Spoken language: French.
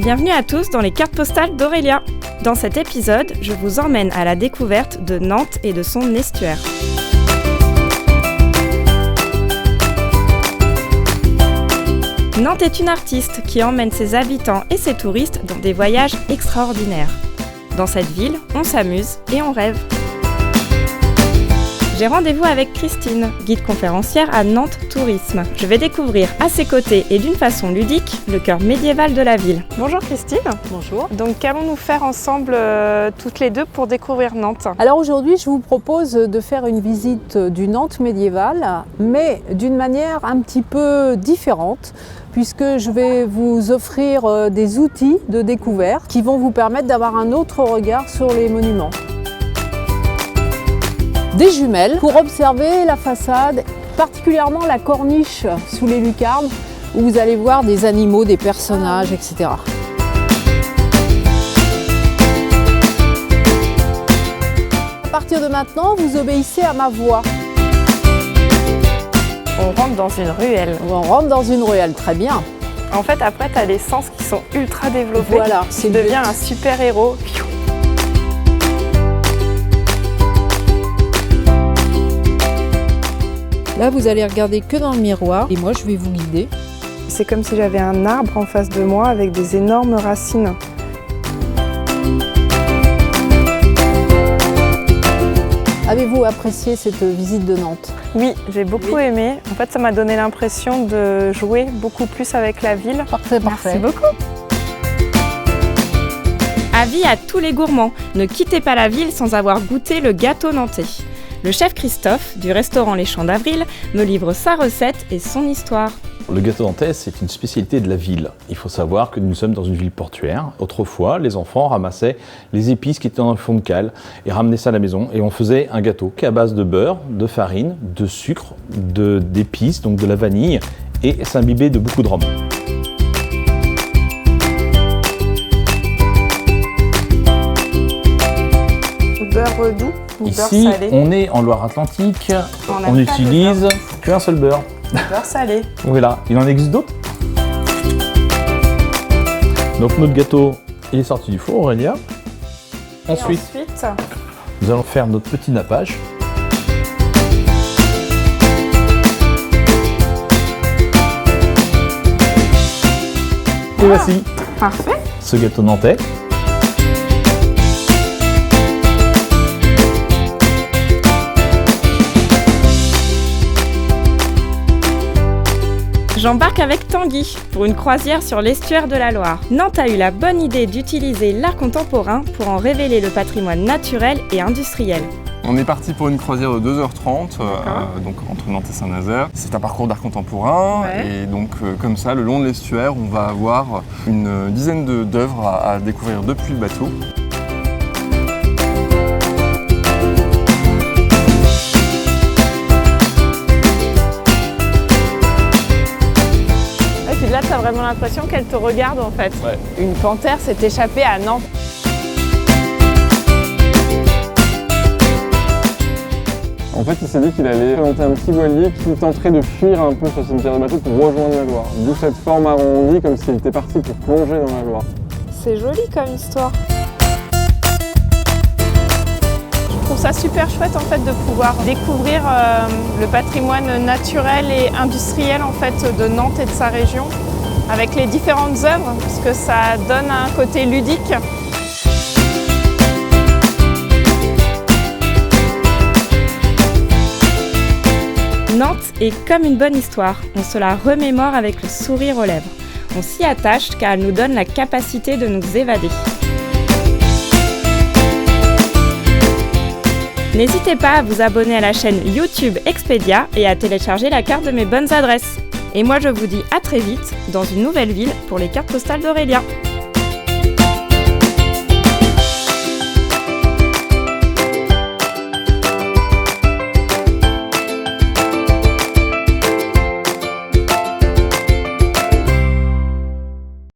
Bienvenue à tous dans les cartes postales d'Aurélia. Dans cet épisode, je vous emmène à la découverte de Nantes et de son estuaire. Nantes est une artiste qui emmène ses habitants et ses touristes dans des voyages extraordinaires. Dans cette ville, on s'amuse et on rêve. J'ai rendez-vous avec Christine, guide conférencière à Nantes Tourisme. Je vais découvrir à ses côtés et d'une façon ludique le cœur médiéval de la ville. Bonjour Christine. Bonjour. Donc qu'allons-nous faire ensemble toutes les deux pour découvrir Nantes ? Alors aujourd'hui, je vous propose de faire une visite du Nantes médiéval, mais d'une manière un petit peu différente, puisque je vais vous offrir des outils de découverte qui vont vous permettre d'avoir un autre regard sur les monuments. Des jumelles pour observer la façade, particulièrement la corniche sous les lucarnes, où vous allez voir des animaux, des personnages, etc. À partir de maintenant, vous obéissez à ma voix. On rentre dans une ruelle. On rentre dans une ruelle, très bien. En fait, après, tu as les sens qui sont ultra développés. Voilà, tu deviens un super-héros. Là, vous allez regarder que dans le miroir et moi, je vais vous guider. C'est comme si j'avais un arbre en face de moi avec des énormes racines. Avez-vous apprécié cette visite de Nantes ? Oui, j'ai beaucoup aimé. En fait, ça m'a donné l'impression de jouer beaucoup plus avec la ville. Parfait. Merci beaucoup. Avis à tous les gourmands, ne quittez pas la ville sans avoir goûté le gâteau nantais. Le chef Christophe, du restaurant Les Champs d'Avril, me livre sa recette et son histoire. Le gâteau nantais, c'est une spécialité de la ville. Il faut savoir que nous sommes dans une ville portuaire. Autrefois, les enfants ramassaient les épices qui étaient dans le fond de cale et ramenaient ça à la maison. Et on faisait un gâteau qui est à base de beurre, de farine, de sucre, d'épices, donc de la vanille, et s'imbibait de beaucoup de rhum. Beurre doux ou Ici, beurre salé ? on est en Loire-Atlantique. On n'utilise qu'un seul beurre. Beurre salé. Voilà, il en existe d'autres. Donc notre gâteau, il est sorti du four, Aurélia. Ensuite, nous allons faire notre petit nappage. Et voici Parfait. ce gâteau nantais. J'embarque avec Tanguy pour une croisière sur l'estuaire de la Loire. Nantes a eu la bonne idée d'utiliser l'art contemporain pour en révéler le patrimoine naturel et industriel. On est parti pour une croisière de 2h30, donc entre Nantes et Saint-Nazaire. C'est un parcours d'art contemporain et donc comme ça, le long de l'estuaire, on va avoir une dizaine d'œuvres à découvrir depuis le bateau. Là, tu as vraiment l'impression qu'elle te regarde en fait. Ouais. Une panthère s'est échappée à Nantes. En fait, il s'est dit qu'il allait planter un petit voilier qui tenterait de fuir un peu ce cimetière de bateau pour rejoindre la Loire. D'où cette forme arrondie, comme s'il était parti pour plonger dans la Loire. C'est joli comme histoire. Je trouve ça super chouette en fait de pouvoir découvrir le patrimoine naturel et industriel en fait de Nantes et de sa région avec les différentes œuvres parce que ça donne un côté ludique. Nantes est comme une bonne histoire, on se la remémore avec le sourire aux lèvres. On s'y attache car elle nous donne la capacité de nous évader. N'hésitez pas à vous abonner à la chaîne YouTube Expedia et à télécharger la carte de mes bonnes adresses. Et moi je vous dis à très vite dans une nouvelle ville pour les cartes postales d'Aurélia.